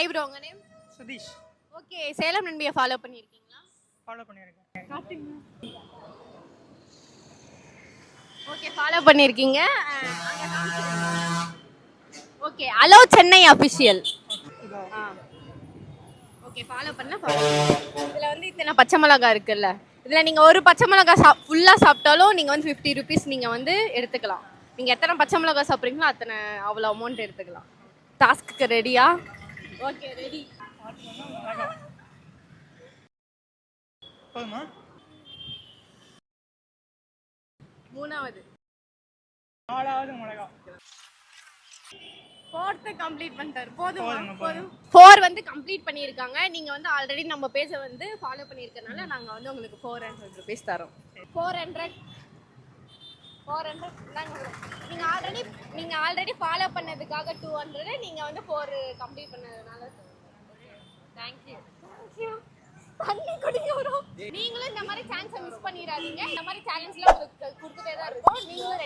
Hi bro, உங்க name? Sudheesh. Okay, Salem நண்பியை follow பண்ணியிருக்கீங்களா? ஃபாலோ பண்ணியிருக்கேன். ஓகே, ஃபாலோ பண்ணியிருக்கீங்க. Okay, hello Chennai official. Okay, follow இதில் வந்து இத்தனை பச்சை மிளகா இருக்குல்ல, இதில் நீங்கள் ஒரு பச்சை மிளகா ஃபுல்லாக சாப்பிட்டாலும் நீங்கள் வந்து 50 ருபீஸ் நீங்கள் வந்து எடுத்துக்கலாம். நீங்கள் எத்தனை பச்சை மிளகா சாப்பிட்றீங்களோ அத்தனை அவ்வளோ அமௌண்ட் எடுத்துக்கலாம். டாஸ்க்கு ரெடியா? Okay, ready. போதுமா? மூணாவது. நாலாவது மிளகா. ஃபோர்த்து கம்ப்ளீட் பண்ணிட்டாரு. போதுமா? போதும். 4 வந்து கம்ப்ளீட் பண்ணியிருக்காங்க. நீங்கள் வந்து ஆல்ரெடி நம்ம பேஜ வந்து ஃபாலோ பண்ணியிருக்கனால நாங்கள் வந்து உங்களுக்கு 400 ருபீஸ் தரோம். 400 நீங்கள் ஆல்ரெடி ஃபாலோ பண்ணதுக்காக 200, நீங்கள் வந்து 4 கம்ப்ளீட் பண்ணதுனால தேங்க்யூ. தண்ணி குடிக்க வரும். நீங்களும் இந்த மாதிரி சான்ஸை மிஸ் பண்ணிடாதீங்க. இந்த மாதிரி சேலஞ்ச்லாம் உங்களுக்கு கொடுத்துட்டே தான் இருக்கும். நீங்களும்